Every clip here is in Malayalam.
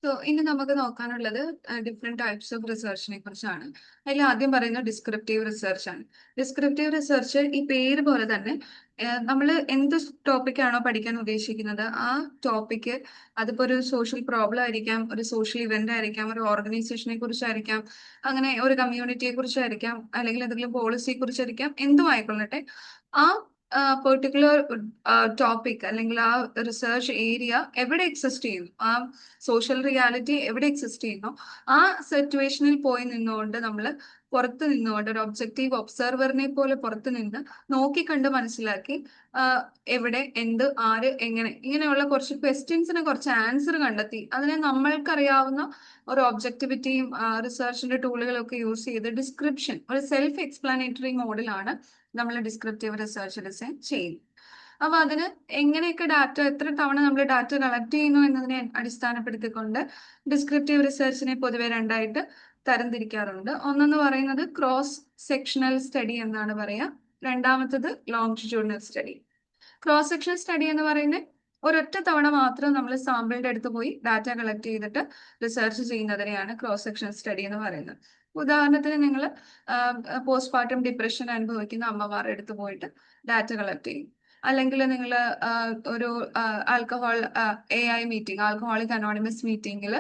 സോ ഇനി നമുക്ക് നോക്കാനുള്ളത് ഡിഫറെന്റ് ടൈപ്സ് ഓഫ് റിസർച്ചിനെ കുറിച്ചാണ്. അതിൽ ആദ്യം പറയുന്നത് ഡിസ്ക്രിപ്റ്റീവ് റിസർച്ച് ആണ്. ഡിസ്ക്രിപ്റ്റീവ് റിസർച്ച് ഈ പേര് പോലെ തന്നെ നമ്മൾ എന്ത് ടോപ്പിക്കാണോ പഠിക്കാൻ ഉദ്ദേശിക്കുന്നത് ആ ടോപ്പിക്ക് അതിപ്പോ ഒരു സോഷ്യൽ പ്രോബ്ലം ആയിരിക്കാം, ഒരു സോഷ്യൽ ഇവന്റ് ആയിരിക്കാം, ഒരു ഓർഗനൈസേഷനെ കുറിച്ചായിരിക്കാം, അങ്ങനെ ഒരു കമ്മ്യൂണിറ്റിയെ കുറിച്ചായിരിക്കാം, അല്ലെങ്കിൽ എന്തെങ്കിലും പോളിസിയെ കുറിച്ചായിരിക്കാം, എന്തും ആയിക്കൊള്ളട്ടെ. ആ പെർട്ടിക്കുലർ ടോപ്പിക് അല്ലെങ്കിൽ ആ റിസർച്ച് ഏരിയ എവിടെ എക്സിസ്റ്റ് ചെയ്യുന്നു, ആ സോഷ്യൽ റിയാലിറ്റി എവിടെ എക്സിസ്റ്റ് ചെയ്യുന്നു, ആ സിറ്റുവേഷനിൽ പോയി നിന്നുകൊണ്ട് നമ്മൾ പുറത്ത് നിന്നുകൊണ്ട് ഒരു ഒബ്ജക്റ്റീവ് ഒബ്സർവറിനെ പോലെ പുറത്ത് നിന്ന് നോക്കിക്കണ്ട് മനസ്സിലാക്കി എവിടെ എന്ത് ആര് എങ്ങനെ ഇങ്ങനെയുള്ള കുറച്ച് ക്വസ്റ്റ്യൻസിന് കുറച്ച് ആൻസർ കണ്ടെത്തി അതിനെ നമ്മൾക്കറിയാവുന്ന ഒരു ഒബ്ജക്ടിവിറ്റിയും റിസർച്ചിന്റെ ടൂളുകളൊക്കെ യൂസ് ചെയ്ത് ഡിസ്ക്രിപ്ഷൻ ഒരു സെൽഫ് എക്സ്പ്ലാനേറ്ററി മോഡിലാണ് നമ്മൾ ഡിസ്ക്രിപ്റ്റീവ് റിസർച്ച് ഡിസൈൻ ചെയ്യുന്നത്. അപ്പൊ അതിന് എങ്ങനെയൊക്കെ ഡാറ്റ എത്ര തവണ നമ്മൾ ഡാറ്റ കളക്ട് ചെയ്യുന്നു എന്നതിനെ അടിസ്ഥാനപ്പെടുത്തിക്കൊണ്ട് ഡിസ്ക്രിപ്റ്റീവ് റിസർച്ചിനെ പൊതുവെ രണ്ടായിട്ട് തരംതിരിക്കാറുണ്ട്. ഒന്നെന്ന് പറയുന്നത് ക്രോസ് സെക്ഷണൽ സ്റ്റഡി എന്നാണ് പറയാ. രണ്ടാമത്തത് longitudinal study. Cross sectional study എന്ന് പറയുന്നത് ഒരൊറ്റ തവണ മാത്രം നമ്മൾ സാമ്പിളിന്റെ അടുത്ത് പോയി ഡാറ്റ കളക്ട് ചെയ്തിട്ട് റിസർച്ച് ചെയ്യുന്നതിനെയാണ് ക്രോസ് സെക്ഷണൽ സ്റ്റഡി എന്ന് പറയുന്നത്. ഉദാഹരണത്തിന് നിങ്ങൾ പോസ്റ്റ്മോർട്ടം ഡിപ്രഷൻ അനുഭവിക്കുന്ന അമ്മമാരുടെ അടുത്ത് പോയിട്ട് ഡാറ്റ കളക്ട് ചെയ്യും. അല്ലെങ്കിൽ നിങ്ങൾ ഒരു alcohol AI meeting, alcoholic anonymous മീറ്റിംഗിൽ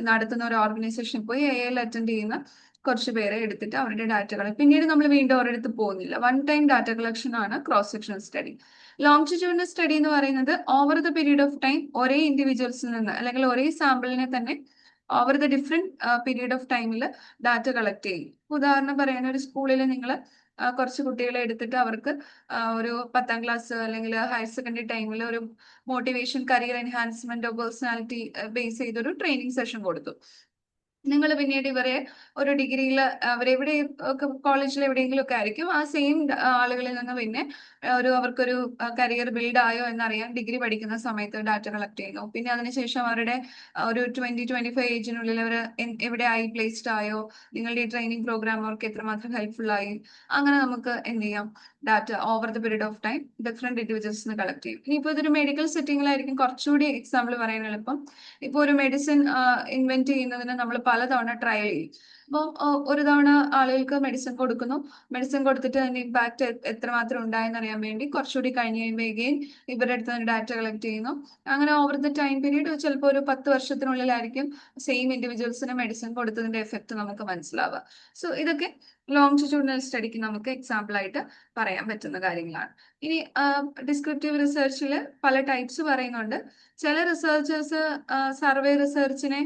നടത്തുന്ന ഒരു ഓർഗനൈസേഷനിൽ പോയി AI അറ്റൻഡ് ചെയ്യുന്ന കുറച്ച് പേരെ എടുത്തിട്ട് അവരുടെ ഡാറ്റകൾ പിന്നീട് നമ്മൾ വീണ്ടും അവരുടെ അടുത്ത് പോകുന്നില്ല. വൺ ടൈം ഡാറ്റ കളക്ഷൻ ആണ് cross sectional study. Longitudinal study എന്ന് പറയുന്നത് over the period of time ഒരേ ഇൻഡിവിജ്വൽസിൽ നിന്ന് അല്ലെങ്കിൽ ഒരേ സാമ്പിളിനെ തന്നെ over the different period of ടൈമിൽ ഡാറ്റ കളക്ട് ചെയ്യും. ഉദാഹരണം പറയാൻ ഒരു സ്കൂളിൽ നിങ്ങൾ കുറച്ച് കുട്ടികളെ എടുത്തിട്ട് അവർക്ക് ഒരു 10ാം ക്ലാസ് അല്ലെങ്കിൽ ഹയർ സെക്കൻഡറി ടൈമിൽ ഒരു motivation career enhancement personality base ചെയ്തൊരു ട്രെയിനിങ് സെഷൻ കൊടുത്തു. നിങ്ങൾ പിന്നീട് ഇവരെ ഒരു ഡിഗ്രിയിൽ അവരെവിടെ കോളേജിൽ എവിടെയെങ്കിലും ഒക്കെ ആയിരിക്കും ആ സെയിം ആളുകളിൽ നിന്ന് പിന്നെ അവർക്കൊരു കരിയർ ബിൽഡ് ആയോ എന്നറിയാൻ ഡിഗ്രി പഠിക്കുന്ന സമയത്ത് ഡാറ്റ കളക്ട് ചെയ്യുന്നു. പിന്നെ അതിനുശേഷം അവരുടെ ഒരു 20-25 ഏജിനുള്ളിൽ അവർ എവിടെ ആയി പ്ലേസ്ഡ് ആയോ, നിങ്ങളുടെ ഈ ട്രെയിനിങ് പ്രോഗ്രാം അവർക്ക് എത്രമാത്രം ഹെൽപ്ഫുൾ ആയി, അങ്ങനെ നമുക്ക് എന്ത് ചെയ്യാം data over the period of time different ഇൻഡിവിജ്വൽസിന് കളക്ട് ചെയ്യും. ഇനിയിപ്പോൾ ഇതൊരു മെഡിക്കൽ സെറ്റിംഗിലായിരിക്കും കുറച്ചുകൂടി എക്സാമ്പിൾ പറയാൻ എളുപ്പം. ഇപ്പോൾ ഒരു മെഡിസിൻ ഇൻവെന്റ് ചെയ്യുന്നതിന് നമ്മൾ പലതവണ ട്രയൽ ചെയ്യും. അപ്പോൾ ഒരു തവണ ആളുകൾക്ക് മെഡിസിൻ കൊടുക്കുന്നു, മെഡിസിൻ കൊടുത്തിട്ട് അതിന്റെ ഇമ്പാക്ട് എത്രമാത്രം ഉണ്ടായെന്ന് അറിയാൻ വേണ്ടി കുറച്ചുകൂടി കഴിഞ്ഞ് കഴിയുമ്പോൾ എഗെയിൻ ഇവരുടെ അടുത്ത് നിന്ന് ഡാറ്റ കളക്ട് ചെയ്യുന്നു. അങ്ങനെ ഓവർ ദ ടൈം പീരീഡ് ചിലപ്പോൾ ഒരു 10 വർഷത്തിനുള്ളിലായിരിക്കും സെയിം ഇൻഡിവിജ്വൽസിന് മെഡിസിൻ കൊടുത്തതിന്റെ എഫക്ട് നമുക്ക് മനസ്സിലാവുക. സോ ഇതൊക്കെ ലോങ്ജിറ്റ്യൂഡിനൽ സ്റ്റഡിക്ക് നമുക്ക് എക്സാമ്പിൾ ആയിട്ട് പറയാൻ പറ്റുന്ന കാര്യങ്ങളാണ്. ഇനി ഡിസ്ക്രിപ്റ്റീവ് റിസർച്ചിൽ പല ടൈപ്സ് പറയുന്നുണ്ട്. ചില റിസർച്ചേഴ്സ് സർവേ റിസർച്ചിനെ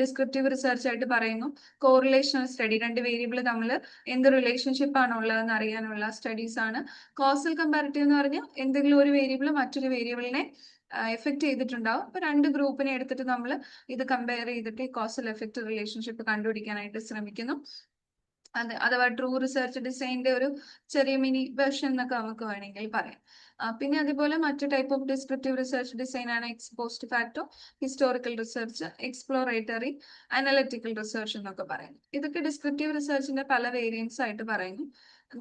ഡിസ്ക്രിപ്റ്റീവ് റിസർച്ച് ആയിട്ട് പറയുന്നു. കോറിലേഷണൽ സ്റ്റഡി, രണ്ട് വേരിയബിൾ തമ്മിൽ എന്ത് റിലേഷൻഷിപ്പ് ആണ് ഉള്ളതെന്ന് അറിയാനുള്ള സ്റ്റഡീസ് ആണ്. കോസൽ കമ്പാരിറ്റീവ് എന്ന് പറഞ്ഞാൽ എന്തെങ്കിലും ഒരു വേരിയബിൾ മറ്റൊരു വേരിയബിളിനെ എഫക്ട് ചെയ്തിട്ടുണ്ടാവും. അപ്പൊ രണ്ട് ഗ്രൂപ്പിനെ എടുത്തിട്ട് നമ്മൾ ഇത് കമ്പയർ ചെയ്തിട്ട് കോസൽ എഫക്ട് റിലേഷൻഷിപ്പ് കണ്ടുപിടിക്കാനായിട്ട് ശ്രമിക്കുന്നു. അഥവാ ട്രൂ റിസർച്ച് ഡിസൈനിന്റെ ഒരു ചെറിയ മിനി വെർഷൻ എന്നൊക്കെ നമുക്ക് വേണമെങ്കിൽ പറയാം. പിന്നെ അതുപോലെ മറ്റു type of descriptive research design ആണ് ex post facto, historical research, exploratory, analytical research എന്നൊക്കെ പറയുന്നു. ഇതൊക്കെ ഡിസ്ക്രിപ്റ്റീവ് റിസർച്ചിന്റെ പല വേരിയൻസ് ആയിട്ട് പറയുന്നു.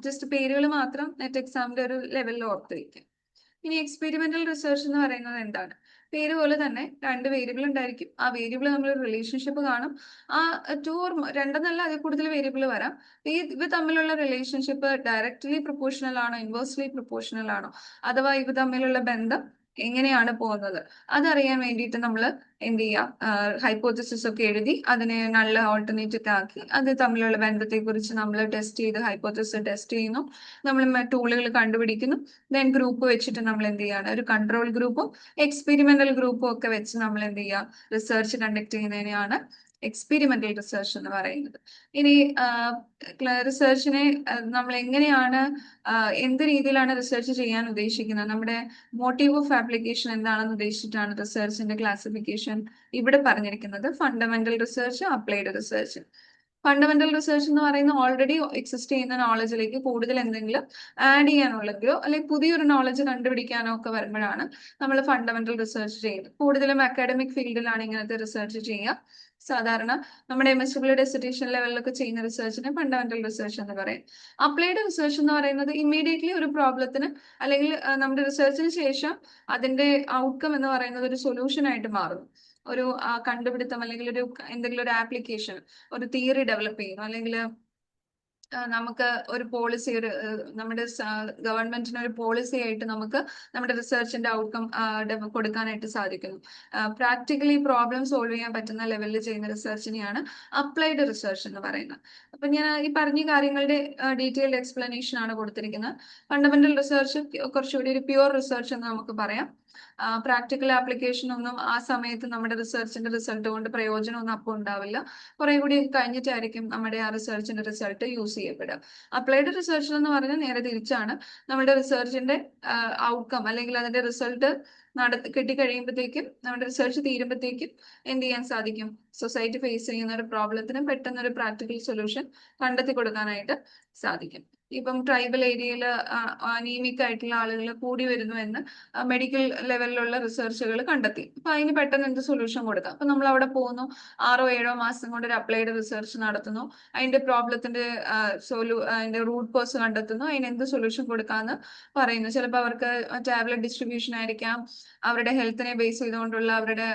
ജസ്റ്റ് പേരുകൾ മാത്രം നെറ്റ് എക്സാമിന്റെ ഒരു ലെവലിൽ ഓർത്തിരിക്കും. ഇനി എക്സ്പെരിമെന്റൽ റിസർച്ച് എന്ന് പറയുന്നത് എന്താണ്? പേര് പോലെ തന്നെ രണ്ട് വേരിയബിൾ ഉണ്ടായിരിക്കും. ആ വേരിയബിൾ നമ്മൾ റിലേഷൻഷിപ്പ് കാണും. ആ രണ്ടെന്നല്ല അതിൽ കൂടുതൽ വേരിയബിൾ വരാം. ഇവ തമ്മിലുള്ള റിലേഷൻഷിപ്പ് ഡയറക്ട്ലി പ്രൊപ്പോർഷണൽ ആണോ, ഇൻവേഴ്സ്ലി പ്രൊപ്പോർഷണൽ ആണോ, അഥവാ ഇവ തമ്മിലുള്ള ബന്ധം എങ്ങനെയാണ് പോകുന്നത് അതറിയാൻ വേണ്ടിയിട്ട് നമ്മൾ എന്ത് ചെയ്യാം, ഹൈപ്പോത്തസിസ് ഒക്കെ എഴുതി അതിനെ നല്ല ഓൾട്ടർനേറ്റീവ് ആക്കി അത് തമ്മിലുള്ള ബന്ധത്തെ കുറിച്ച് നമ്മൾ ടെസ്റ്റ് ചെയ്ത് ഹൈപ്പോത്തസിസ് ടെസ്റ്റ് ചെയ്യുന്നു. നമ്മൾ ടൂളുകൾ കണ്ടുപിടിക്കുന്നു. ദെൻ ഗ്രൂപ്പ് വെച്ചിട്ട് നമ്മൾ എന്ത് ചെയ്യാണ്, ഒരു കൺട്രോൾ ഗ്രൂപ്പും എക്സ്പെരിമെന്റൽ ഗ്രൂപ്പും ഒക്കെ വെച്ച് നമ്മൾ എന്ത് ചെയ്യാം, റിസർച്ച് കണ്ടക്ട് ചെയ്യുന്നതിനെയാണ് എക്സ്പെരിമെന്റൽ റിസർച്ച് എന്ന് പറയുന്നത്. ഇനി റിസർച്ചിനെ നമ്മൾ എങ്ങനെയാണ് എന്ത് രീതിയിലാണ് റിസർച്ച് ചെയ്യാൻ ഉദ്ദേശിക്കുന്നത്, നമ്മുടെ മോട്ടീവ് ഓഫ് ആപ്ലിക്കേഷൻ എന്താണെന്ന് ഉദ്ദേശിച്ചിട്ടാണ് റിസർച്ചിന്റെ ക്ലാസിഫിക്കേഷൻ ഇവിടെ പറഞ്ഞിരിക്കുന്നത്. Fundamental research, applied research. Fundamental research എന്ന് പറയുന്നത് ഓൾറെഡി എക്സിസ്റ്റ് ചെയ്യുന്ന നോളജിലേക്ക് കൂടുതൽ എന്തെങ്കിലും ആഡ് ചെയ്യാനുള്ളതോ അല്ലെങ്കിൽ പുതിയൊരു നോളജ് കണ്ടുപിടിക്കാനോ ഒക്കെ വരുമ്പോഴാണ് നമ്മൾ ഫണ്ടമെന്റൽ റിസർച്ച് ചെയ്യുന്നത്. കൂടുതലും അക്കാഡമിക് ഫീൽഡിലാണ് ഇങ്ങനത്തെ റിസർച്ച് ചെയ്യുക. സാധാരണ നമ്മുടെ MSW ഡിസർട്ടേഷൻ ലെവലിലൊക്കെ ചെയ്യുന്ന റിസർച്ചിനെ ഫണ്ടമെന്റൽ റിസർച്ച് എന്ന് പറയും. അപ്ലൈഡ് റിസർച്ച് എന്ന് പറയുന്നത് ഇമ്മീഡിയറ്റ്ലി ഒരു പ്രോബ്ലത്തിന് അല്ലെങ്കിൽ നമ്മുടെ റിസർച്ചിന് ശേഷം അതിന്റെ ഔട്ട്കം എന്ന് പറയുന്നത് ഒരു സൊല്യൂഷൻ ആയിട്ട് മാറുന്നു. ഒരു കണ്ടുപിടുത്തം അല്ലെങ്കിൽ ഒരു എന്തെങ്കിലും ഒരു ആപ്ലിക്കേഷൻ, ഒരു തിയറി ഡെവലപ്പ് ചെയ്യുന്നു, അല്ലെങ്കിൽ നമുക്ക് ഒരു പോളിസി, ഒരു നമ്മുടെ ഗവൺമെന്റിന് ഒരു പോളിസി ആയിട്ട് നമുക്ക് നമ്മുടെ റിസർച്ചിന്റെ ഔട്ട്കം കൊടുക്കാനായിട്ട് സാധിക്കുന്നു. പ്രാക്ടിക്കലി പ്രോബ്ലം സോൾവ് ചെയ്യാൻ പറ്റുന്ന ലെവലിൽ ചെയ്യുന്ന റിസർച്ചിനെയാണ് അപ്ലൈഡ് റിസർച്ച് എന്ന് പറയുന്നത്. അപ്പൊ ഞാൻ ഈ പറഞ്ഞ കാര്യങ്ങളുടെ ഡീറ്റെയിൽഡ് എക്സ്പ്ലനേഷൻ ആണ് കൊടുത്തിരിക്കുന്നത്. ഫണ്ടമെന്റൽ റിസർച്ച് കുറച്ചുകൂടി ഒരു പ്യുവർ റിസർച്ച് എന്ന് നമുക്ക് പറയാം. പ്രാക്ടിക്കൽ ആപ്ലിക്കേഷൻ ഒന്നും ആ സമയത്ത് നമ്മുടെ റിസർച്ചിന്റെ റിസൾട്ട് കൊണ്ട് പ്രയോജനമൊന്നും അപ്പോൾ ഉണ്ടാവില്ല. കുറെ കൂടി കഴിഞ്ഞിട്ടായിരിക്കും നമ്മുടെ ആ റിസർച്ചിന്റെ റിസൾട്ട് യൂസ് ചെയ്യപ്പെടുക. അപ്ലൈഡ് റിസർച്ച് എന്ന് പറഞ്ഞാൽ നേരെ തിരിച്ചാണ്. നമ്മുടെ റിസർച്ചിന്റെ ഔട്ട്കം അല്ലെങ്കിൽ അതിന്റെ റിസൾട്ട് കിട്ടിക്കഴിയുമ്പോഴത്തേക്കും, നമ്മുടെ റിസർച്ച് തീരുമ്പോഴത്തേക്കും എന്ത് ചെയ്യാൻ സാധിക്കും? സൊസൈറ്റി ഫേസ് ചെയ്യുന്ന ഒരു പ്രോബ്ലത്തിന് പെട്ടെന്ന് ഒരു പ്രാക്ടിക്കൽ സൊല്യൂഷൻ കണ്ടെത്തി കൊടുക്കാനായിട്ട് സാധിക്കും. ഇപ്പം ട്രൈബൽ ഏരിയയിൽ അനീമിക് ആയിട്ടുള്ള ആളുകൾ കൂടി വരുന്നു എന്ന് മെഡിക്കൽ ലെവലിലുള്ള റിസർച്ചുകൾ കണ്ടെത്തി. അപ്പൊ അതിന് പെട്ടെന്ന് എന്ത് സൊല്യൂഷൻ കൊടുക്കാം? അപ്പൊ നമ്മൾ അവിടെ പോകുന്നു, 6 or 7 മാസം കൊണ്ട് ഒരു അപ്ലൈഡ് റിസർച്ച് നടത്തുന്നു, അതിന്റെ പ്രോബ്ലത്തിന്റെ അതിന്റെ റൂട്ട് കോസ് കണ്ടെത്തുന്നു, അതിന് എന്ത് സൊല്യൂഷൻ കൊടുക്കാന്ന് പറയുന്നു. ചിലപ്പോൾ അവർക്ക് ടാബ്ലറ്റ് ഡിസ്ട്രിബ്യൂഷൻ ആയിരിക്കാം, അവരുടെ ഹെൽത്തിനെ ബേസ് ചെയ്തുകൊണ്ടുള്ള അവരുടെ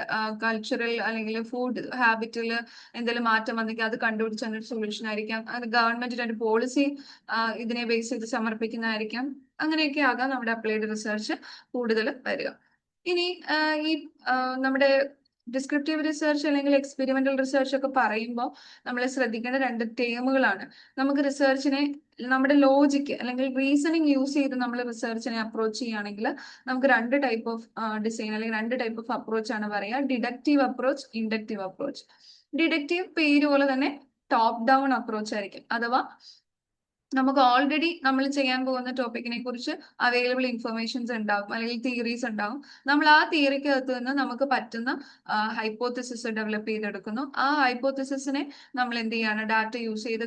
കൾച്ചറൽ അല്ലെങ്കിൽ ഫുഡ് ഹാബിറ്റിൽ എന്തെങ്കിലും മാറ്റം വന്നെങ്കിൽ അത് കണ്ടുപിടിച്ച ഒരു സൊല്യൂഷൻ ആയിരിക്കാം. അത് ഗവൺമെന്റിന്റെ ഒരു പോളിസി ഇതിനെ ബേസ് ചെയ്ത് സമർപ്പിക്കുന്നതായിരിക്കാം. അങ്ങനെയൊക്കെ ആകാം നമ്മുടെ അപ്ലൈഡ് റിസർച്ച് കൂടുതൽ വരിക. ഇനി ഈ നമ്മുടെ ഡിസ്ക്രിപ്റ്റീവ് റിസർച്ച് അല്ലെങ്കിൽ എക്സ്പെരിമെന്റൽ റിസർച്ച് ഒക്കെ പറയുമ്പോൾ നമ്മൾ ശ്രദ്ധിക്കേണ്ട 2 ടേമുകളാണ്. നമുക്ക് റിസർച്ചിനെ നമ്മുടെ ലോജിക്ക് അല്ലെങ്കിൽ റീസണിങ് യൂസ് ചെയ്ത് നമ്മൾ റിസർച്ചിനെ അപ്രോച്ച് ചെയ്യുകയാണെങ്കിൽ നമുക്ക് 2 ടൈപ്പ് ഓഫ് ഡിസൈൻ അല്ലെങ്കിൽ 2 ടൈപ്പ് ഓഫ് അപ്രോച്ച് ആണ് പറയുക. Deductive approach, inductive approach. Deductive പേര് പോലെ തന്നെ ടോപ്പ് ഡൗൺ അപ്രോച്ച് ആയിരിക്കും. അഥവാ നമുക്ക് ഓൾറെഡി നമ്മൾ ചെയ്യാൻ പോകുന്ന ടോപ്പിക്കിനെ കുറിച്ച് അവൈലബിൾ ഇൻഫർമേഷൻസ് ഉണ്ടാവും അല്ലെങ്കിൽ തിയറീസ് ഉണ്ടാവും. നമ്മൾ ആ തിയറിക്കകത്ത് നിന്ന് നമുക്ക് പറ്റുന്ന ഹൈപ്പോത്തിസിസ് ഡെവലപ്പ് ചെയ്തെടുക്കുന്നു. ആ ഹൈപ്പോത്തിസിസിനെ നമ്മൾ എന്ത് ചെയ്യാണ്? ഡാറ്റ യൂസ് ചെയ്ത്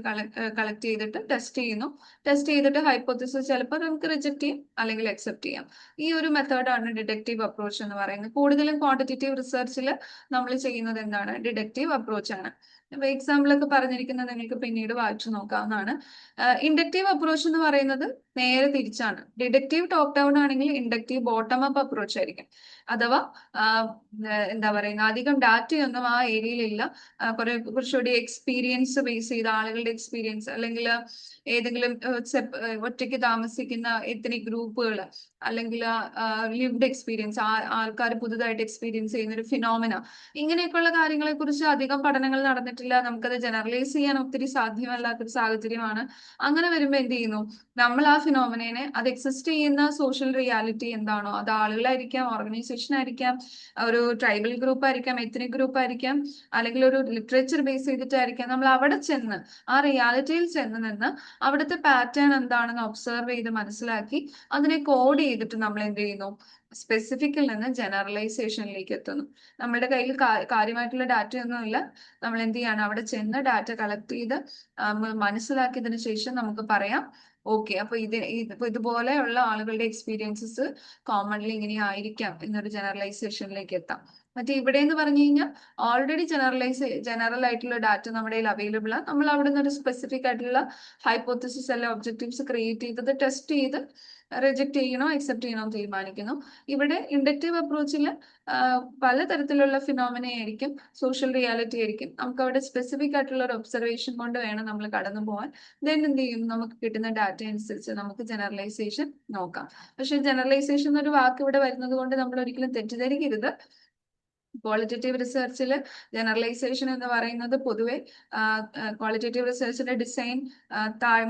കളക്ട് ചെയ്തിട്ട് ടെസ്റ്റ് ചെയ്യുന്നു. ടെസ്റ്റ് ചെയ്തിട്ട് ഹൈപ്പോത്തിസിസ് ചിലപ്പോൾ നമുക്ക് റിജക്ട് ചെയ്യാം അല്ലെങ്കിൽ അക്സെപ്റ്റ് ചെയ്യാം. ഈ ഒരു മെത്തേഡാണ് ഡിഡക്റ്റീവ് അപ്രോച്ച് എന്ന് പറയുന്നത്. കൂടുതലും ക്വാണ്ടിറ്റേറ്റീവ് റിസർച്ചിൽ നമ്മൾ ചെയ്യുന്നത് എന്താണ്? ഡിഡക്റ്റീവ് അപ്രോച്ച് ആണ്. അപ്പൊ എക്സാമ്പിൾ ഒക്കെ പറഞ്ഞിരിക്കുന്നത് നിങ്ങൾക്ക് പിന്നീട് വായിച്ചു നോക്കാവുന്നതാണ്. ഇൻഡക്റ്റീവ് അപ്രോച്ച് എന്ന് പറയുന്നത് നേരെ തിരിച്ചാണ്. ഡിഡക്റ്റീവ് ടോപ്പ് ഡൗൺ ആണെങ്കിൽ ഇൻഡക്റ്റീവ് ബോട്ടം അപ്പ് അപ്രോച്ച് ആയിരിക്കും. അഥവാ എന്താ പറയുക, അധികം ഡാറ്റയൊന്നും ആ ഏരിയയിലില്ല. കുറച്ചുകൂടി എക്സ്പീരിയൻസ് ബേസ് ചെയ്ത ആളുകളുടെ എക്സ്പീരിയൻസ്, അല്ലെങ്കിൽ ഏതെങ്കിലും ഒറ്റയ്ക്ക് താമസിക്കുന്ന എത്നിക് ഗ്രൂപ്പുകൾ, അല്ലെങ്കിൽ ലിവ്ഡ് എക്സ്പീരിയൻസ്, ആൾക്കാർ പുതുതായിട്ട് എക്സ്പീരിയൻസ് ചെയ്യുന്ന ഒരു ഫിനോമിന, ഇങ്ങനെയൊക്കെയുള്ള കാര്യങ്ങളെ കുറിച്ച് അധികം പഠനങ്ങൾ നടന്നിട്ടില്ല. നമുക്കത് ജനറലൈസ് ചെയ്യാൻ ഒത്തിരി സാധ്യമല്ലാത്തൊരു സാഹചര്യമാണ്. അങ്ങനെ വരുമ്പോൾ എന്ത് ചെയ്യുന്നു? നമ്മൾ ആ ഫിനോമിനെ, അത് എക്സിസ്റ്റ് ചെയ്യുന്ന സോഷ്യൽ റിയാലിറ്റി എന്താണോ, അത് ആളുകളായിരിക്കാം, ഓർഗനൈസേഷൻ ആയിരിക്കാം, ഒരു ട്രൈബൽ ഗ്രൂപ്പ് ആയിരിക്കാം, എത്നിക് ഗ്രൂപ്പ് ആയിരിക്കാം, അല്ലെങ്കിൽ ഒരു ലിറ്ററേച്ചർ ബേസ് ചെയ്തിട്ടായിരിക്കാം, നമ്മൾ അവിടെ ചെന്ന് ആ റിയാലിറ്റിയിൽ ചെന്ന് നിന്ന് അവിടുത്തെ പാറ്റേൺ എന്താണെന്ന് ഒബ്സർവ് ചെയ്ത് മനസ്സിലാക്കി അതിനെ കോഡ് ചെയ്തിട്ട് നമ്മൾ എന്ത് ചെയ്യുന്നു? സ്പെസിഫിക്കിൽ നിന്ന് ജനറലൈസേഷനിലേക്ക് എത്തുന്നു. നമ്മുടെ കയ്യിൽ കാര്യമായിട്ടുള്ള ഡാറ്റയൊന്നുമില്ല. നമ്മൾ എന്ത് ചെയ്യാണ്? അവിടെ ചെന്ന് ഡാറ്റ കളക്ട് ചെയ്ത് മനസ്സിലാക്കിയതിനു ശേഷം നമുക്ക് പറയാം, ഓക്കെ, അപ്പൊ ഇതുപോലെയുള്ള ആളുകളുടെ എക്സ്പീരിയൻസസ് കോമൺലി ഇങ്ങനെ ആയിരിക്കാം എന്നൊരു ജനറലൈസേഷനിലേക്ക് എത്താം. മറ്റേ ഇവിടെ എന്ന് പറഞ്ഞു കഴിഞ്ഞാൽ ഓൾറെഡി ജനറൽ ആയിട്ടുള്ള ഡാറ്റ നമ്മുടെ കയ്യിൽ അവൈലബിൾ ആണ്. നമ്മൾ അവിടെ നിന്ന് ഒരു സ്പെസിഫിക് ആയിട്ടുള്ള ഹൈപ്പോത്തിസിസ് അല്ലെങ്കിൽ ഒബ്ജക്റ്റീവ്സ് ക്രിയേറ്റ് ചെയ്തത് ടെസ്റ്റ് ചെയ്ത് റിജക്ട് ചെയ്യണോ അക്സെപ്റ്റ് ചെയ്യണോ എന്ന് തീരുമാനിക്കുന്നു. ഇവിടെ ഇൻഡക്റ്റീവ് അപ്രോച്ചിൽ പലതരത്തിലുള്ള ഫിനോമിന ആയിരിക്കും, സോഷ്യൽ റിയാലിറ്റി ആയിരിക്കും. നമുക്ക് അവിടെ സ്പെസിഫിക് ആയിട്ടുള്ള ഒരു ഒബ്സർവേഷൻ കൊണ്ട് വേണം നമ്മൾ കടന്നു പോകാൻ. ദെൻ എന്ത് ചെയ്യും? നമുക്ക് കിട്ടുന്ന ഡാറ്റ അനുസരിച്ച് നമുക്ക് ജനറലൈസേഷൻ നോക്കാം. പക്ഷെ ജനറലൈസേഷൻ എന്നൊരു വാക്ക് ഇവിടെ വരുന്നത് കൊണ്ട് നമ്മൾ ഒരിക്കലും തെറ്റിദ്ധരിക്കരുത്. ക്വാളിറ്റേറ്റീവ് റിസർച്ചിൽ ജനറലൈസേഷൻ എന്ന് പറയുന്നത് പൊതുവെ ക്വാളിറ്റേറ്റീവ് റിസർച്ചിന്റെ ഡിസൈൻ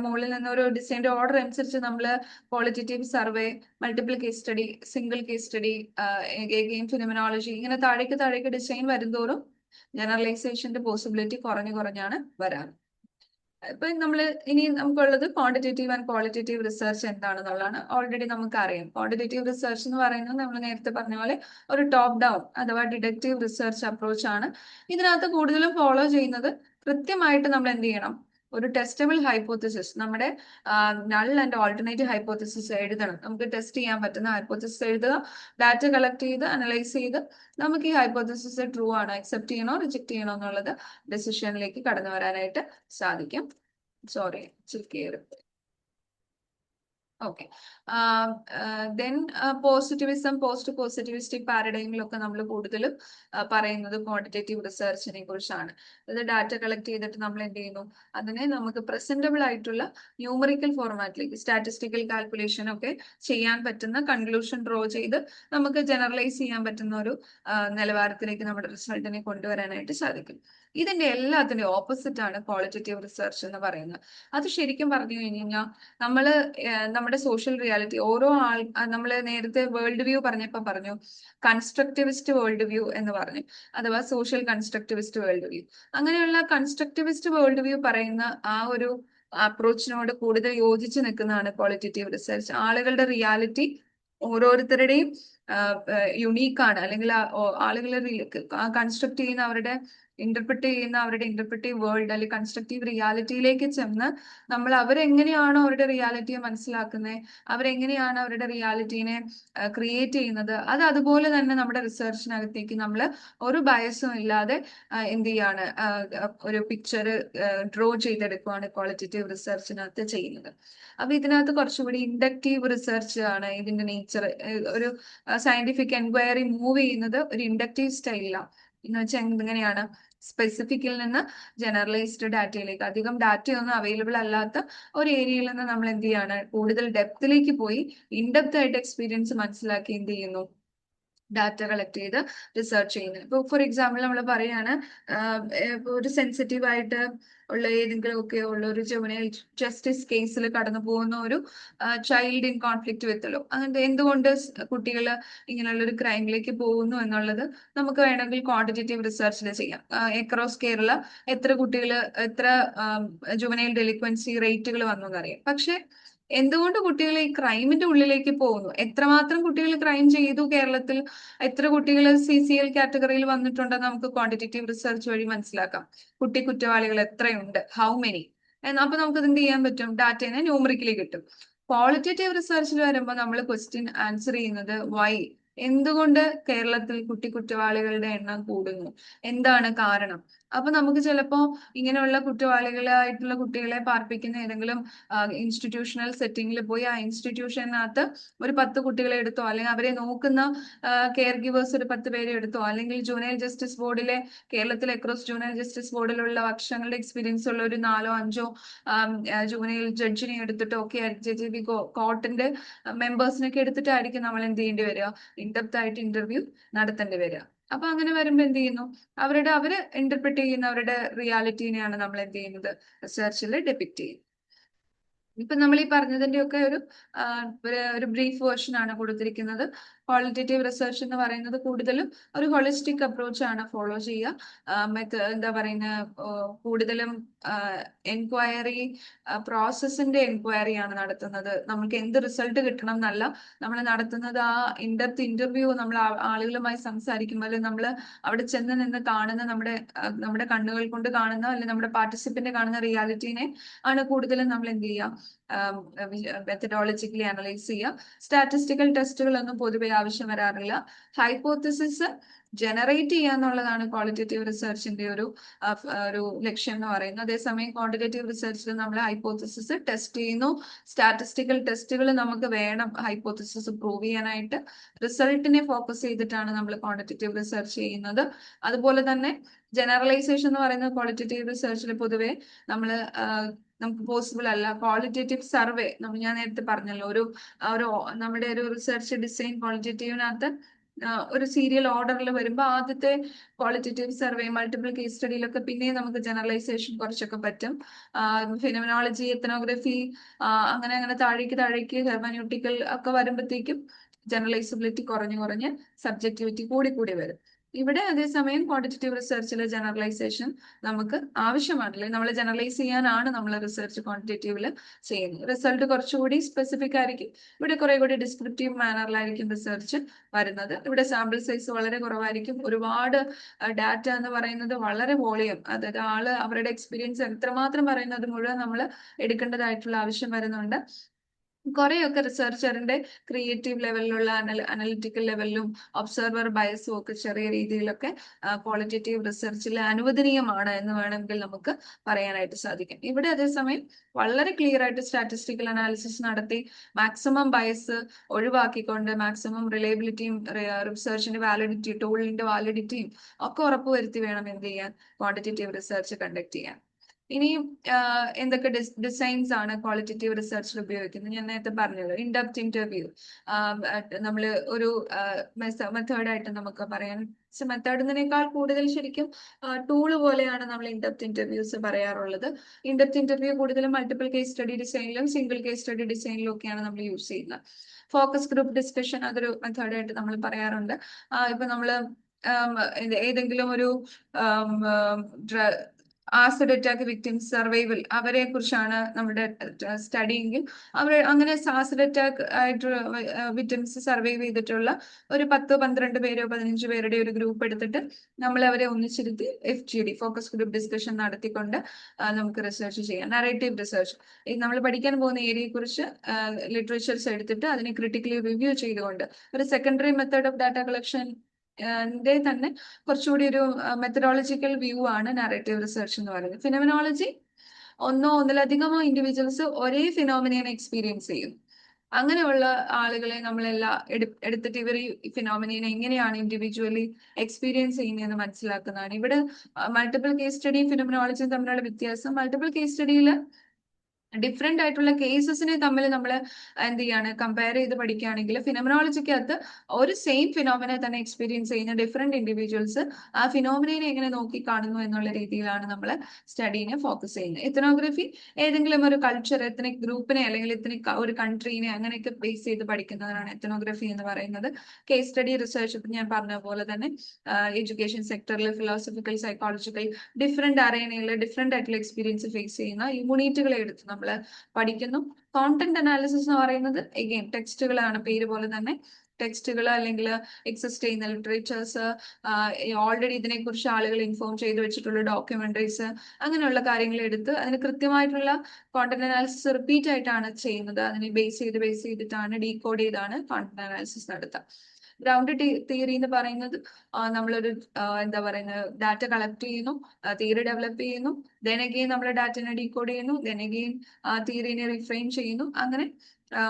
മുകളിൽ നിന്ന് ഒരു ഡിസൈൻ്റെ ഓർഡർ അനുസരിച്ച് നമ്മൾ qualitative survey, multiple case study, single case study, game phenomenology, ഇങ്ങനെ താഴേക്ക് ഡിസൈൻ വരുന്തോറും ജനറലൈസേഷന്റെ പോസിബിലിറ്റി കുറഞ്ഞാണ് വരാറ്. ഇപ്പൊ ഇനി നമുക്കുള്ളത് ക്വാണ്ടിറ്റേറ്റീവ് ആൻഡ് ക്വാളിറ്റേറ്റീവ് റിസർച്ച് എന്താണെന്നുള്ളതാണ്. ഓൾറെഡി നമുക്കറിയാം. ക്വാണ്ടിറ്റേറ്റീവ് റിസർച്ച് എന്ന് പറയുന്നത് നമ്മൾ നേരത്തെ പറഞ്ഞ പോലെ ഒരു ടോപ്പ് ഡൗൺ അഥവാ ഡിഡക്റ്റീവ് റിസർച്ച് അപ്രോച്ച് ആണ്. ഇതിനകത്ത് കൂടുതലും ഫോളോ ചെയ്യുന്നത് കൃത്യമായിട്ട് നമ്മൾ എന്ത് ചെയ്യണം? ഒരു ടെസ്റ്റബിൾ ഹൈപ്പോത്തിസിസ്, നമ്മുടെ നൾ ആൻഡ് ഓൾട്ടർനേറ്റീവ് ഹൈപ്പോത്തിസിസ് എഴുതണം. നമുക്ക് ടെസ്റ്റ് ചെയ്യാൻ പറ്റുന്ന ഹൈപ്പോത്തിസിസ് എഴുതുക, ഡാറ്റ കളക്ട് ചെയ്ത് അനലൈസ് ചെയ്ത് നമുക്ക് ഈ ഹൈപ്പോത്തിസിസ് ട്രൂ ആണോ, അക്സെപ്റ്റ് ചെയ്യണോ റിജക്ട് ചെയ്യണോ എന്നുള്ളത് ഡെസിഷനിലേക്ക് കടന്നു വരാനായിട്ട് സാധിക്കും. സോറി, കയറി. Okay. Then positivism, post positivistic പാരഡൈമിലൊക്കെ നമ്മൾ കൂടുതലും പറയുന്നത് ക്വാണ്ടിറ്റേറ്റീവ് റിസർച്ചിനെ കുറിച്ചാണ്. അത് ഡാറ്റ കളക്ട് ചെയ്തിട്ട് നമ്മൾ എന്ത് ചെയ്യുന്നു, അതിനെ നമുക്ക് പ്രസന്റബിൾ ആയിട്ടുള്ള ന്യൂമറിക്കൽ ഫോർമാറ്റിലേക്ക് സ്റ്റാറ്റിസ്റ്റിക്കൽ കാൽക്കുലേഷൻ ഒക്കെ ചെയ്യാൻ പറ്റുന്ന, കൺക്ലൂഷൻ ഡ്രോ ചെയ്ത് നമുക്ക് ജനറലൈസ് ചെയ്യാൻ പറ്റുന്ന ഒരു നിലവാരത്തിലേക്ക് നമ്മുടെ റിസൾട്ടിനെ കൊണ്ടുവരാനായിട്ട് സാധിക്കും. ഇതിന്റെ എല്ലാത്തിന്റെ ഓപ്പോസിറ്റ് ആണ് ക്വാളിറ്റേറ്റീവ് റിസർച്ച് എന്ന് പറയുന്നത്. അത് ശരിക്കും പറഞ്ഞു കഴിഞ്ഞാൽ നമ്മള് നമ്മുടെ സോഷ്യൽ റിയാലിറ്റി ഓരോ നമ്മൾ നേരത്തെ വേൾഡ് വ്യൂ പറഞ്ഞപ്പോ പറഞ്ഞു കൺസ്ട്രക്റ്റിവിസ്റ്റ് വേൾഡ് വ്യൂ എന്ന് പറഞ്ഞു, അഥവാ സോഷ്യൽ കൺസ്ട്രക്റ്റിവിസ്റ്റ് വേൾഡ് വ്യൂ. അങ്ങനെയുള്ള കൺസ്ട്രക്റ്റിവിസ്റ്റ് വേൾഡ് വ്യൂ പറയുന്ന ആ ഒരു അപ്രോച്ചിനോട് കൂടുതൽ യോജിച്ച് നിൽക്കുന്നതാണ് ക്വാളിറ്റേറ്റീവ് റിസർച്ച്. ആളുകളുടെ റിയാലിറ്റി ഓരോരുത്തരുടെയും യുണീക്കാണ്, അല്ലെങ്കിൽ ആളുകൾ കൺസ്ട്രക്ട് ചെയ്യുന്ന അവരുടെ ഇന്റർപ്രിറ്റീവ് വേൾഡ് അല്ലെങ്കിൽ കൺസ്ട്രക്റ്റീവ് റിയാലിറ്റിയിലേക്ക് ചെന്ന് നമ്മൾ അവരെങ്ങനെയാണോ അവരുടെ റിയാലിറ്റിയെ മനസ്സിലാക്കുന്നത്, അവരെങ്ങനെയാണ് അവരുടെ റിയാലിറ്റീനെ ക്രിയേറ്റ് ചെയ്യുന്നത്, അത് അതുപോലെ തന്നെ നമ്മുടെ റിസർച്ചിനകത്തേക്ക് നമ്മൾ ഒരു ബയസും ഇല്ലാതെ എന്ത് ചെയ്യാണ്, ഒരു പിക്ചർ ഡ്രോ ചെയ്തെടുക്കുകയാണ് ക്വാളിറ്റേറ്റീവ് റിസർച്ചിനകത്ത് ചെയ്യുന്നത്. അപ്പൊ ഇതിനകത്ത് കുറച്ചുകൂടി ഇൻഡക്റ്റീവ് റിസർച്ച് ആണ് ഇതിന്റെ നേച്ചർ. ഒരു സയന്റിഫിക് എൻക്വയറി മൂവ് ചെയ്യുന്നത് ഒരു ഇൻഡക്റ്റീവ് സ്റ്റൈലിലാണ്. എന്ന് വെച്ചാൽ എങ്ങനെയാണ്, സ്പെസിഫിക്കിൽ നിന്ന് ജനറലൈസ്ഡ് ഡാറ്റയിലേക്ക്, അധികം ഡാറ്റയൊന്നും അവൈലബിൾ അല്ലാത്ത ഒരു ഏരിയയിൽ നിന്ന് നമ്മൾ എന്ത് ചെയ്യാണ്, കൂടുതൽ ഡെപ്തിലേക്ക് പോയി ഇൻഡെപ്ത് ആയിട്ട് എക്സ്പീരിയൻസ് മനസ്സിലാക്കി എന്ത് ചെയ്യുന്നു, ഡാറ്റ കളക്ട് ചെയ്ത് റിസർച്ച് ചെയ്യുന്നത്. ഇപ്പോൾ ഫോർ എക്സാമ്പിൾ നമ്മൾ പറയാണ്, ഒരു സെൻസിറ്റീവ് ആയിട്ട് ഉള്ള ഏതെങ്കിലും ഒക്കെ ഉള്ള ഒരു ജുവനൈൽ ജസ്റ്റിസ് കേസിൽ കടന്നു പോകുന്ന ഒരു ചൈൽഡ് ഇൻ കോൺഫ്ലിക്റ്റ് വിത്തലോ, അങ്ങനത്തെ എന്തുകൊണ്ട് കുട്ടികൾ ഇങ്ങനെയുള്ള ഒരു ക്രൈമിലേക്ക് പോകുന്നു എന്നുള്ളത് നമുക്ക് വേണമെങ്കിൽ ക്വാണ്ടിറ്റേറ്റീവ് റിസർച്ചിൽ ചെയ്യാം. അക്രോസ് കേരള എത്ര കുട്ടികൾ, എത്ര ജുവനൈൽ ഡെലിക്വൻസി റേറ്റുകൾ വന്നു എന്നറിയാം. പക്ഷെ എന്തുകൊണ്ട് കുട്ടികൾ ഈ ക്രൈമിന്റെ ഉള്ളിലേക്ക് പോകുന്നു, എത്രമാത്രം കുട്ടികൾ ക്രൈം ചെയ്തു കേരളത്തിൽ, എത്ര കുട്ടികൾ CCL കാറ്റഗറിയിൽ വന്നിട്ടുണ്ടെന്ന് നമുക്ക് ക്വാണ്ടിറ്റേറ്റീവ് റിസർച്ച് വഴി മനസ്സിലാക്കാം. കുറ്റവാളികൾ എത്രയുണ്ട്, ഹൗ മെനി അപ്പൊ നമുക്ക് എന്ത് ചെയ്യാൻ പറ്റും, ഡാറ്റേനെ ന്യൂമറിക്കലി കിട്ടും. ക്വാളിറ്റേറ്റീവ് റിസർച്ചിൽ വരുമ്പോൾ നമ്മൾ ക്വസ്റ്റ്യൻ ആൻസർ ചെയ്യുന്നത് വൈ, എന്തുകൊണ്ട് കേരളത്തിൽ കുറ്റവാളികളുടെ എണ്ണം കൂടുന്നു, എന്താണ് കാരണം. അപ്പൊ നമുക്ക് ചിലപ്പോ ഇങ്ങനെയുള്ള കുറ്റവാളികളായിട്ടുള്ള കുട്ടികളെ പാർപ്പിക്കുന്ന ഏതെങ്കിലും ഇൻസ്റ്റിറ്റ്യൂഷണൽ സെറ്റിംഗിൽ പോയി ആ ഇൻസ്റ്റിറ്റ്യൂഷനകത്ത് ഒരു 10 കുട്ടികളെ എടുത്തോ, അല്ലെങ്കിൽ അവരെ നോക്കുന്ന കെയർ ഗിവേഴ്സ് ഒരു 10 പേരെ എടുത്തോ, അല്ലെങ്കിൽ ജൂനൈൽ ജസ്റ്റിസ് ബോർഡിലെ, കേരളത്തിലെ അക്രോസ് ജൂനൈൽ ജസ്റ്റിസ് ബോർഡിലുള്ള വർഷങ്ങളുടെ എക്സ്പീരിയൻസ് ഉള്ള ഒരു 4-5 ജൂനൈൽ ജഡ്ജിനെ എടുത്തിട്ടോ ഒക്കെ JJB കോർട്ടിന്റെ മെമ്പേഴ്സിനൊക്കെ എടുത്തിട്ടായിരിക്കും നമ്മൾ എന്ത് ചെയ്യേണ്ടി വരിക, ഇൻഡെപ്ത് ആയിട്ട് ഇന്റർവ്യൂ നടത്തേണ്ടി വരിക. അപ്പൊ അങ്ങനെ വരുമ്പോ എന്ത് ചെയ്യുന്നു, അവര് ഇന്റർപ്രിറ്റ് ചെയ്യുന്ന അവരുടെ റിയാലിറ്റീനെയാണ് നമ്മൾ എന്ത് ചെയ്യുന്നത്, റിസർച്ചിൽ ഡെപിക്ട് ചെയ്യുന്നത്. ഇപ്പൊ നമ്മൾ ഈ പറഞ്ഞതിന്റെ ഒക്കെ ഒരു ബ്രീഫ് വേർഷൻ ആണ് കൊടുത്തിരിക്കുന്നത്. ക്വാളിറ്റേറ്റീവ് റിസർച്ച് എന്ന് പറയുന്നത് കൂടുതലും ഒരു ഹോളിസ്റ്റിക് അപ്രോച്ച് ആണ് ഫോളോ ചെയ്യുക. എന്താ പറയുന്ന, കൂടുതലും എൻക്വയറി പ്രോസസ്സിന്റെ എൻക്വയറി ആണ് നടത്തുന്നത്. നമുക്ക് എന്ത് റിസൾട്ട് കിട്ടണം എന്നല്ല നമ്മൾ നടത്തുന്നത്. ആ ഇൻഡെപ്ത് ഇന്റർവ്യൂ നമ്മൾ ആളുകളുമായി സംസാരിക്കുമ്പോൾ നമ്മൾ അവിടെ ചെന്ന് നിന്ന് കാണുന്ന നമ്മുടെ കണ്ണുകൾ കൊണ്ട് കാണുന്ന, അല്ലെങ്കിൽ നമ്മുടെ പാർട്ടിസിപ്പന്റ് കാണുന്ന റിയാലിറ്റീനെ ആണ് കൂടുതലും നമ്മൾ എന്ത് ചെയ്യുക, മെത്തഡോളജിക്കലി അനലൈസ് ചെയ്യുക. സ്റ്റാറ്റിസ്റ്റിക്കൽ ടെസ്റ്റുകളൊന്നും പൊതുവെ ആവശ്യം വരാറില്ല. ഹൈപ്പോത്തിസിസ് ജനറേറ്റ് ചെയ്യുക എന്നുള്ളതാണ് ക്വാളിറ്റേറ്റീവ് റിസർച്ചിന്റെ ഒരു ലക്ഷ്യം എന്ന് പറയുന്നത്. അതേസമയം ക്വാണ്ടിറ്റേറ്റീവ് റിസർച്ചിൽ നമ്മൾ ഹൈപ്പോത്തിസിസ് ടെസ്റ്റ് ചെയ്യുന്നു. സ്റ്റാറ്റിസ്റ്റിക്കൽ ടെസ്റ്റുകൾ നമുക്ക് വേണം ഹൈപ്പോത്തിസിസ് പ്രൂവ് ചെയ്യാനായിട്ട്. റിസൾട്ടിനെ ഫോക്കസ് ചെയ്തിട്ടാണ് നമ്മൾ ക്വാണ്ടിറ്റേറ്റീവ് റിസർച്ച് ചെയ്യുന്നത്. അതുപോലെ തന്നെ ജനറലൈസേഷൻ എന്ന് പറയുന്നത് ക്വാളിറ്റേറ്റീവ് റിസർച്ചിൽ പൊതുവെ നമുക്ക് പോസിബിൾ അല്ല. ക്വാളിറ്റേറ്റീവ് സർവേ ഞാൻ നേരത്തെ പറഞ്ഞല്ലോ, ഒരു നമ്മുടെ ഒരു റിസർച്ച് ഡിസൈൻ ക്വാളിറ്റേറ്റീവിനകത്ത് ഒരു സീരിയൽ ഓർഡറിൽ വരുമ്പോൾ ആദ്യത്തെ ക്വാളിറ്റേറ്റീവ് സർവേ, മൾട്ടിപ്പിൾ കേസ് സ്റ്റഡിയിലൊക്കെ പിന്നെയും നമുക്ക് ജനറലൈസേഷൻ കുറച്ചൊക്കെ പറ്റും. ഫിനോമിനോളജി, എത്നോഗ്രഫി, അങ്ങനെ താഴേക്ക് ഹെർമന്യൂട്ടിക്കൽ ഒക്കെ വരുമ്പോഴത്തേക്കും ജനറലൈസബിലിറ്റി കുറഞ്ഞ് സബ്ജക്ടിവിറ്റി കൂടി വരും. ഇവിടെ അതേസമയം ക്വാണ്ടിറ്റേറ്റീവ് റിസർച്ചിൽ ജനറലൈസേഷൻ നമുക്ക് ആവശ്യമാണല്ലേ, നമ്മൾ ജനറലൈസ് ചെയ്യാനാണ് നമ്മൾ റിസർച്ച് ക്വാണ്ടിറ്റേറ്റീവിൽ ചെയ്യുന്നത്. റിസൾട്ട് കുറച്ചുകൂടി സ്പെസിഫിക് ആയിരിക്കും. ഇവിടെ കുറെ കൂടി ഡിസ്ക്രിപ്റ്റീവ് മാനറിലായിരിക്കും റിസർച്ച് വരുന്നത്. ഇവിടെ സാമ്പിൾ സൈസ് വളരെ കുറവായിരിക്കും. ഒരുപാട് ഡാറ്റ എന്ന് പറയുന്നത് വളരെ വോളിയം, അതായത് ആള് അവരുടെ എക്സ്പീരിയൻസ് എത്രമാത്രം പറയുന്നത് മുഴുവൻ നമ്മൾ എടുക്കേണ്ടതായിട്ടുള്ള ആവശ്യം വരുന്നുണ്ട്. കുറെയൊക്കെ റിസർച്ചറിന്റെ ക്രിയേറ്റീവ് ലെവലിലുള്ള അനലിറ്റിക്കൽ ലെവലിലും ഒബ്സർവർ ബയസും ഒക്കെ ചെറിയ രീതിയിലൊക്കെ ക്വാളിറ്റേറ്റീവ് റിസർച്ചിൽ അനുവദനീയമാണ് എന്ന് വേണമെങ്കിൽ നമുക്ക് പറയാനായിട്ട് സാധിക്കും. ഇവിടെ അതേസമയം വളരെ ക്ലിയർ ആയിട്ട് സ്റ്റാറ്റിസ്റ്റിക്കൽ അനാലിസിസ് നടത്തി മാക്സിമം ബയസ് ഒഴിവാക്കിക്കൊണ്ട് മാക്സിമം റിലയബിലിറ്റിയും റിസർച്ചിന്റെ വാലിഡിറ്റി, ടൂളിന്റെ വാലിഡിറ്റിയും ഒക്കെ ഉറപ്പുവരുത്തി വേണം എന്ത് ചെയ്യാൻ, ക്വാണ്ടിറ്റേറ്റീവ് റിസർച്ച് കണ്ടക്ട് ചെയ്യാൻ. ഇനിയും എന്തൊക്കെ ഡിസൈൻസ് ആണ് ക്വാളിറ്റേറ്റീവ് റിസർച്ചിൽ ഉപയോഗിക്കുന്നത് ഞാൻ നേരത്തെ പറഞ്ഞല്ലോ. ഇൻഡെപ്ത് ഇന്റർവ്യൂ നമ്മൾ ഒരു മെത്തേഡായിട്ട് നമുക്ക് പറയാൻ, മെത്തേഡിനേക്കാൾ കൂടുതൽ ശരിക്കും ടൂള് പോലെയാണ് നമ്മൾ ഇൻഡെപ്ത് ഇന്റർവ്യൂസ് പറയാറുള്ളത്. ഇൻഡെപ്ത് ഇന്റർവ്യൂ കൂടുതലും മൾട്ടിപ്പിൾ കേസ് സ്റ്റഡി ഡിസൈനിലും സിംഗിൾ കേസ് സ്റ്റഡി ഡിസൈനിലും ഒക്കെയാണ് നമ്മൾ യൂസ് ചെയ്യുന്നത്. ഫോക്കസ് ഗ്രൂപ്പ് ഡിസ്കഷൻ അതൊരു മെത്തേഡായിട്ട് നമ്മൾ പറയാറുണ്ട്. ഇപ്പൊ നമ്മള് ഏതെങ്കിലും ഒരു ആസിഡ് അറ്റാക്ക് വിക്ടിംസ് സർവൈവൽ അവരെ കുറിച്ചാണ് നമ്മുടെ സ്റ്റഡി എങ്കിൽ അവർ അങ്ങനെ ആസിഡ് അറ്റാക്ക് ആയിട്ട് വിക്ടിംസ് സർവൈവ് ചെയ്തിട്ടുള്ള ഒരു 10-12 പേരോ 15 പേരുടെ ഒരു ഗ്രൂപ്പ് എടുത്തിട്ട് നമ്മൾ അവരെ ഒന്നിച്ചിരുത്തി FGD ഫോക്കസ് ഗ്രൂപ്പ് ഡിസ്കഷൻ നടത്തിക്കൊണ്ട് നമുക്ക് റിസർച്ച് ചെയ്യാം. നറേറ്റീവ് റിസർച്ച് നമ്മൾ പഠിക്കാൻ പോകുന്ന ഏരിയയെ കുറിച്ച് ലിറ്ററേച്ചർസ് എടുത്തിട്ട് അതിനെ ക്രിട്ടിക്കലി റിവ്യൂ ചെയ്തുകൊണ്ട് ഒരു secondary method of data collection തന്നെ കുറച്ചുകൂടി ഒരു മെത്തഡോളജിക്കൽ വ്യൂ ആണ് നാരേറ്റീവ് റിസർച്ച് എന്ന് പറയുന്നത്. ഫിനോമിനോളജി ഒന്നിലധികമോ ഇൻഡിവിജ്വൽസ് ഒരേ ഫിനോമിനയെ എക്സ്പീരിയൻസ് ചെയ്യും. അങ്ങനെയുള്ള ആളുകളെ നമ്മളെല്ലാം എടുത്തിട്ട് ഇവർ ഈ ഫിനോമിനയെ എങ്ങനെയാണ് ഇൻഡിവിജ്വലി എക്സ്പീരിയൻസ് ചെയ്യുന്നതെന്ന് മനസ്സിലാക്കുന്നതാണ്. ഇവിടെ മൾട്ടിപ്പിൾ കേസ് സ്റ്റഡിയും ഫിനോമിനോളജിയും തമ്മിലുള്ള വ്യത്യാസം, മൾട്ടിപ്പിൾ കേസ് സ്റ്റഡിയിൽ ഡിഫറെന്റ് ആയിട്ടുള്ള കേസസിനെ തമ്മിൽ നമ്മൾ എന്ത് ചെയ്യാണ്, കമ്പയർ ചെയ്ത് പഠിക്കുകയാണെങ്കിൽ ഫിനോമിനോളജിക്കകത്ത് ഒരു സെയിം ഫിനോമിനെ തന്നെ എക്സ്പീരിയൻസ് ചെയ്യുന്ന ഡിഫറെന്റ് ഇൻഡിവിജ്വൽസ് ആ ഫിനോമിനെ എങ്ങനെ നോക്കി കാണുന്നു എന്നുള്ള രീതിയിലാണ് നമ്മൾ സ്റ്റഡീനെ ഫോക്കസ് ചെയ്യുന്നത്. എത്തനോഗ്രഫി ഏതെങ്കിലും ഒരു കൾച്ചർ, എത്തനിക് ഗ്രൂപ്പിനെ അല്ലെങ്കിൽ എത്തനിക് ഒരു കൺട്രീനെ അങ്ങനെയൊക്കെ ബേസ് ചെയ്ത് പഠിക്കുന്നതാണ് എത്തനോഗ്രഫി എന്ന് പറയുന്നത്. കേസ് സ്റ്റഡി റിസർച്ച് ഞാൻ പറഞ്ഞ പോലെ തന്നെ എഡ്യൂക്കേഷൻ സെക്ടറിൽ ഫിലോസഫിക്കൽ, സൈക്കോളജിക്കൽ ഡിഫറെന്റ് അറേനയിൽ ഡിഫറെന്റ് ആയിട്ടുള്ള എക്സ്പീരിയൻസ് ഫേസ് ചെയ്യുന്ന യൂണിറ്റുകളെ എടുത്ത് നമ്മൾ പഠിക്കുന്നു. കോണ്ടന്റ് അനാലിസിസ് എന്ന് പറയുന്നത് എഗെയിൻ ടെക്സ്റ്റുകളാണ്, പേര് പോലെ തന്നെ ടെക്സ്റ്റുകൾ അല്ലെങ്കിൽ എക്സിസ്റ്റ് ചെയ്യുന്ന ലിറ്ററേച്ചേഴ്സ്, ഓൾറെഡി ഇതിനെക്കുറിച്ച് ആളുകൾ ഇൻഫോം ചെയ്ത് വെച്ചിട്ടുള്ള ഡോക്യുമെന്ററീസ്, അങ്ങനെയുള്ള കാര്യങ്ങൾ എടുത്ത് അതിന് കൃത്യമായിട്ടുള്ള കോണ്ടന്റ് അനാലിസിസ് റിപ്പീറ്റ് ആയിട്ടാണ് ചെയ്യുന്നത്. അതിനെ ബേസ് ചെയ്തിട്ടാണ് ഡീകോഡ് ചെയ്താണ് കോണ്ടന്റ് അനാലിസിസ് നടത്തുക. ഗ്രൗണ്ട് തിയറി എന്ന് പറയുന്നത് നമ്മളൊരു എന്താ പറയുന്നത് ഡാറ്റ കളക്ട് ചെയ്യുന്നു, തിയറി ഡെവലപ്പ് ചെയ്യുന്നു, ദെൻ അഗെയിൻ നമ്മൾ ഡാറ്റനെ ഡീകോഡ് ചെയ്യുന്നു, ദെൻ അഗെയിൻ തിയറിനെ റിഫ്രെയിം ചെയ്യുന്നു. അങ്ങനെ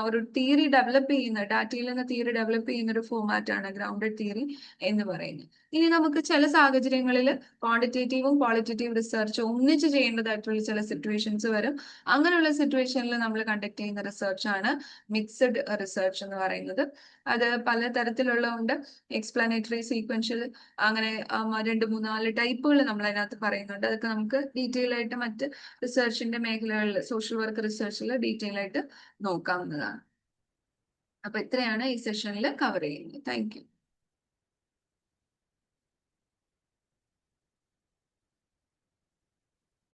ഒരു തിയറി ഡെവലപ്പ് ചെയ്യുന്ന, ഡാറ്റയിൽ നിന്ന് തിയറി ഡെവലപ്പ് ചെയ്യുന്ന ഒരു ഫോമാറ്റ് ആണ് ഗ്രൗണ്ടഡ് തിയറി എന്ന് പറയുന്നത്. ഇനി നമുക്ക് ചില സാഹചര്യങ്ങളിൽ ക്വാണ്ടിറ്റേറ്റീവും ക്വാളിറ്റേറ്റീവ് റിസർച്ച് ഒന്നിച്ച് ചെയ്യേണ്ടതായിട്ടുള്ള ചില സിറ്റുവേഷൻസ് വരും. അങ്ങനെയുള്ള സിറ്റുവേഷനിൽ നമ്മൾ കണ്ടക്ട് ചെയ്യുന്ന റിസർച്ച് ആണ് മിക്സഡ് റിസർച്ച് എന്ന് പറയുന്നത്. അത് പല തരത്തിലുള്ളതുണ്ട്. എക്സ്പ്ലാനേറ്ററി, സീക്വൻഷ്യൽ, അങ്ങനെ 2-3-4 ടൈപ്പുകൾ നമ്മൾ അതിനകത്ത് പറയുന്നുണ്ട്. അതൊക്കെ നമുക്ക് ഡീറ്റെയിൽ ആയിട്ട് മറ്റ് റിസർച്ചിന്റെ മേഖലകളിൽ, സോഷ്യൽ വർക്ക് റിസർച്ചിൽ ഡീറ്റെയിൽ ആയിട്ട് നോക്കാവുന്നതാണ്. അപ്പൊ ഇത്രയാണ് ഈ സെഷനിൽ കവർ ചെയ്യുന്നത്. Thank you.